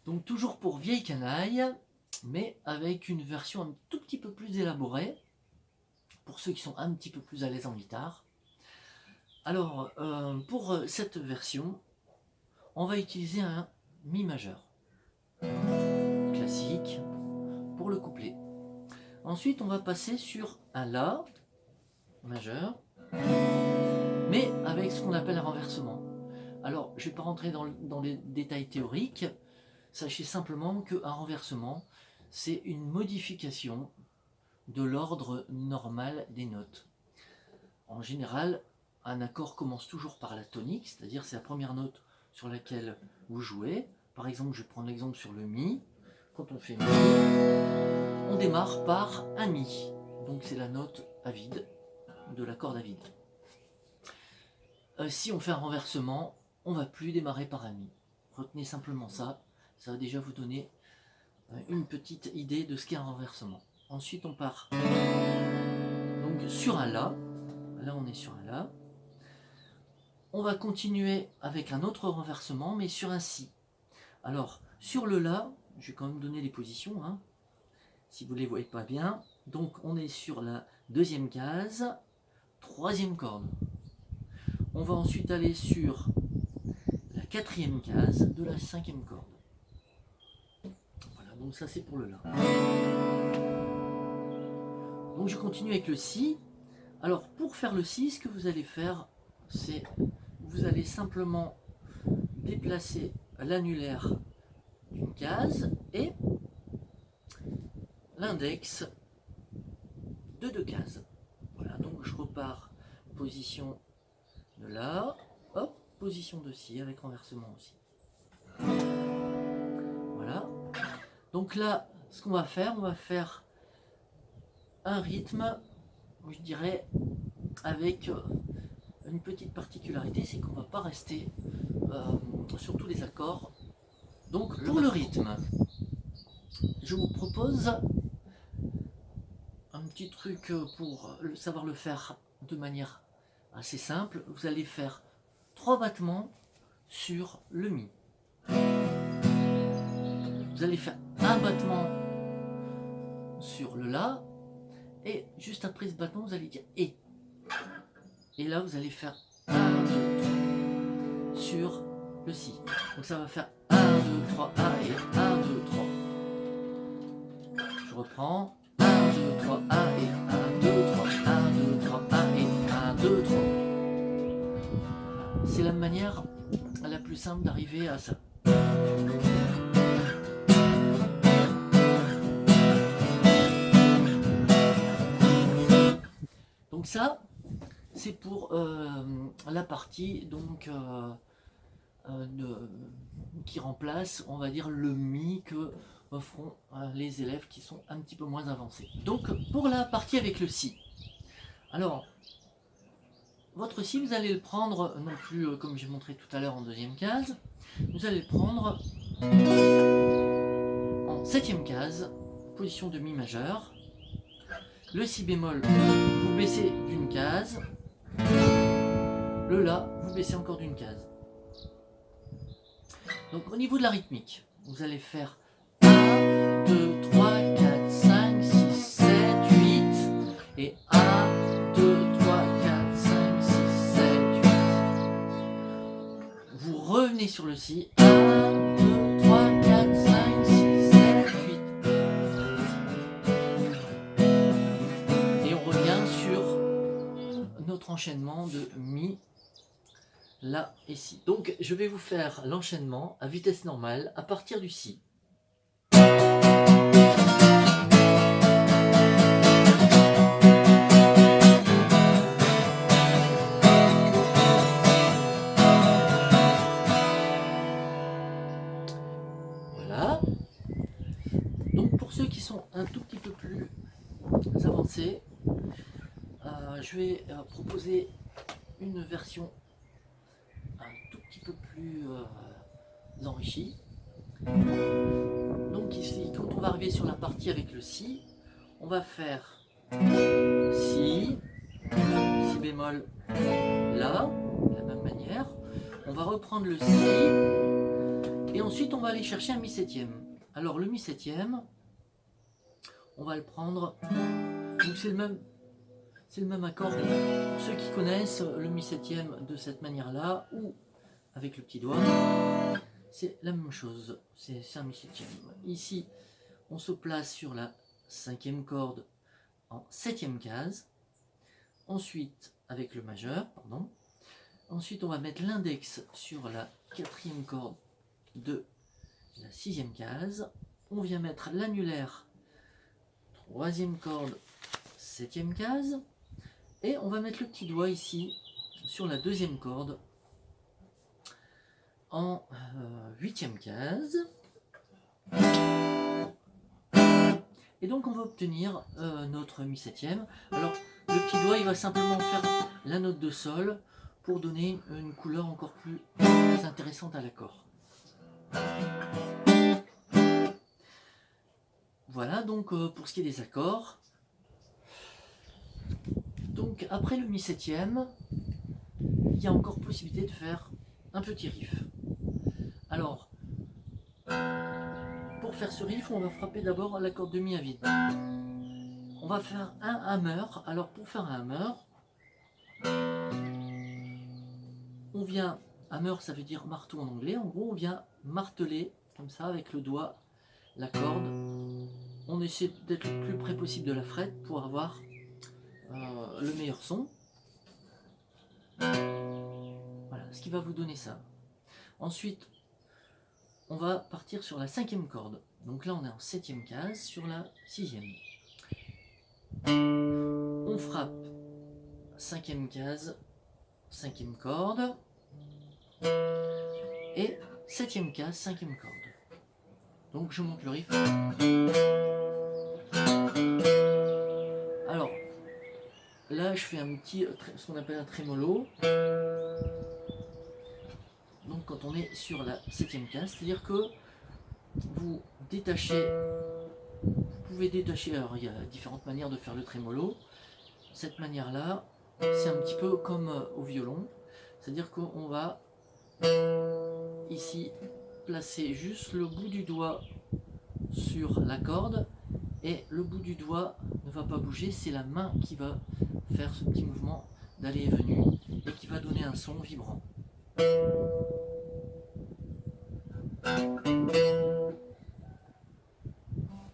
Donc toujours pour vieille canaille, mais avec une version un tout petit peu plus élaborée, pour ceux qui sont un petit peu plus à l'aise en guitare. Alors, pour cette version, on va utiliser un Mi majeur, classique, pour le couplet. Ensuite, on va passer sur un La majeur, mais avec ce qu'on appelle un renversement. Alors, je ne vais pas rentrer dans les détails théoriques, sachez simplement qu'un renversement, c'est une modification de l'ordre normal des notes. En général, un accord commence toujours par la tonique, c'est-à-dire c'est la première note sur laquelle vous jouez. Par exemple, je vais prendre l'exemple sur le Mi. Quand on fait Mi, on démarre par un Mi. Donc c'est la note à vide de l'accord à vide. Si on fait un renversement, on ne va plus démarrer par un Mi. Retenez simplement ça, ça va déjà vous donner une petite idée de ce qu'est un renversement. Ensuite on part donc sur un La. Là on est sur un La. On va continuer avec un autre renversement, mais sur un Si. Alors, sur le La, je vais quand même donner les positions, hein, si vous ne les voyez pas bien. Donc, on est sur la deuxième case, troisième corde. On va ensuite aller sur la quatrième case de la cinquième corde. Voilà, donc ça c'est pour le La. Donc, je continue avec le Si. Alors, pour faire le Si, ce que vous allez faire, c'est vous allez simplement déplacer l'annulaire d'une case et l'index de deux cases. Voilà, donc je repars position de La, hop, position de Si avec renversement aussi. Voilà. Donc là, ce qu'on va faire, on va faire un rythme, je dirais, avec une petite particularité, c'est qu'on ne va pas rester sur tous les accords. Donc pour le rythme, je vous propose un petit truc pour savoir le faire de manière assez simple. Vous allez faire 3 battements sur le Mi. Vous allez faire un battement sur le La, et juste après ce battement, vous allez dire Et. Et là, vous allez faire 1, 2, 3 sur le Si. Donc ça va faire 1, 2, 3, 1 et 1, 2, 3. Je reprends. 1, 2, 3, 1 et 1, 2, 3, 1, 2, 3, 1 et 1, 2, 3. C'est la manière la plus simple d'arriver à ça. Donc ça, c'est pour la partie donc qui remplace, on va dire, le Mi que feront les élèves qui sont un petit peu moins avancés. Donc pour la partie avec le Si, alors votre Si, vous allez le prendre non plus comme j'ai montré tout à l'heure en deuxième case, vous allez le prendre en septième case, position de Mi majeur. Le Si bémol, vous baissez d'une case. Le La, vous baissez encore d'une case. Donc au niveau de la rythmique, vous allez faire 1, 2, 3, 4, 5, 6, 7, 8 et 1, 2, 3, 4, 5, 6, 7, 8. Vous revenez sur le Si. 1, 2, 3, 4, 5, 6, 7, 8. Et on revient sur notre enchaînement de Mi, La et Si. Donc je vais vous faire l'enchaînement à vitesse normale à partir du Si. Voilà. Donc pour ceux qui sont un tout petit peu plus avancés, je vais proposer une version un tout petit peu plus enrichie. Donc ici, quand on va arriver sur la partie avec le Si, on va faire Si, Si bémol, La, de la même manière. On va reprendre le Si, Et ensuite, on va aller chercher un mi-septième. Alors, le mi-septième, on va le prendre. Donc, c'est le même accord. Pour ceux qui connaissent le mi-septième de cette manière-là, ou avec le petit doigt, c'est la même chose. C'est un mi-septième. Ici, on se place sur la cinquième corde en septième case. Ensuite, avec le majeur, pardon. Ensuite, on va mettre l'index sur la quatrième corde de la sixième case. On vient mettre l'annulaire, troisième corde, septième case. Et on va mettre le petit doigt ici sur la deuxième corde en huitième case. Et donc on va obtenir notre mi-septième. Alors le petit doigt, il va simplement faire la note de sol pour donner une couleur encore plus intéressante à l'accord. Voilà donc pour ce qui est des accords. Donc après le mi-septième, il y a encore possibilité de faire un petit riff. Alors, pour faire ce riff, on va frapper d'abord la corde de mi à vide. On va faire un hammer. Alors pour faire un hammer, on vient, hammer ça veut dire marteau en anglais, en gros on vient marteler comme ça avec le doigt la corde. On essaie d'être le plus près possible de la frette pour avoir le meilleur son. Voilà, ce qui va vous donner ça. Ensuite, on va partir sur la cinquième corde. Donc là, on est en septième case sur la sixième. On frappe cinquième case, cinquième corde, et septième case, cinquième corde. Donc je monte le riff. Alors, là, je fais un petit, ce qu'on appelle un trémolo. Donc quand on est sur la septième case, c'est-à-dire que vous détachez, vous pouvez détacher, alors il y a différentes manières de faire le trémolo. Cette manière-là, c'est un petit peu comme au violon, c'est-à-dire qu'on va ici placer juste le bout du doigt sur la corde et le bout du doigt ne va pas bouger, c'est la main qui va faire ce petit mouvement d'aller et venu et qui va donner un son vibrant.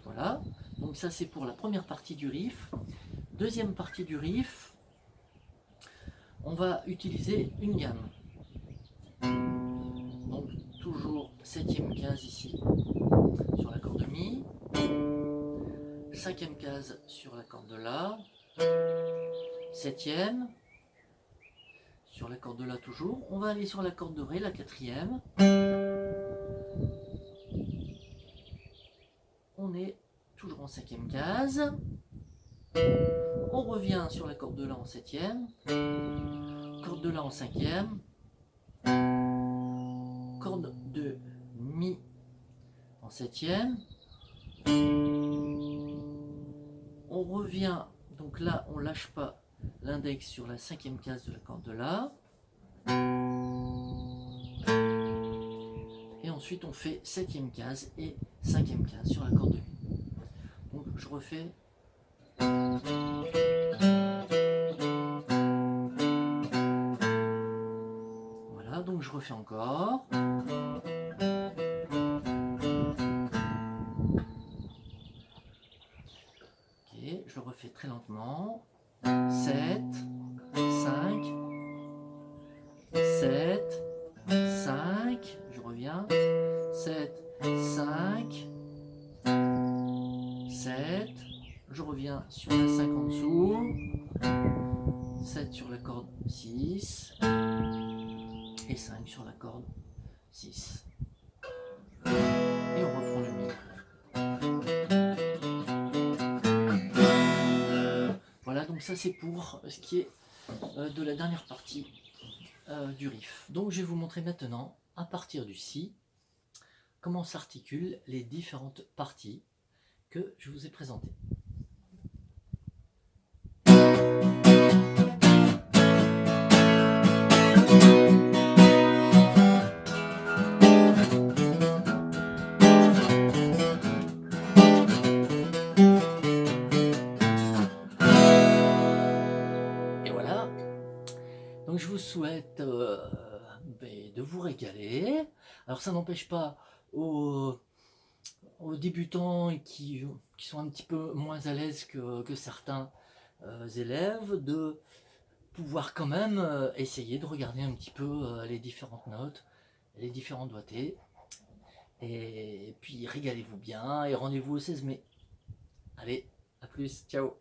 Voilà, donc ça c'est pour la première partie du riff. Deuxième partie du riff, on va utiliser une gamme. Donc toujours septième case ici sur la corde de mi, cinquième case sur la corde de la, septième sur la corde de la toujours. On va aller sur la corde de ré, la quatrième. On est toujours en cinquième case. On revient sur la corde de la en septième, corde de la en cinquième, corde de mi en septième. On revient, donc là on lâche pas l'index sur la cinquième case de la corde de la. Et ensuite on fait septième case et cinquième case sur la corde de mi. Donc je refais. Voilà, donc je refais encore. Ok, je le refais très lentement. 7, 5, 7, 5, je reviens. 7, 5, 7, je reviens sur la 5 en dessous, 7 sur la corde 6 et 5 sur la corde 6. Et on reprend le mi. Voilà, donc ça c'est pour ce qui est de la dernière partie du riff. Donc je vais vous montrer maintenant, à partir du si, comment s'articulent les différentes parties que je vous ai présentées. souhaite de vous régaler. Alors ça n'empêche pas aux débutants qui sont un petit peu moins à l'aise que certains élèves de pouvoir quand même essayer de regarder un petit peu les différentes notes, les différents doigtés. Et puis régalez-vous bien et rendez-vous au 16 mai. Allez, à plus, ciao.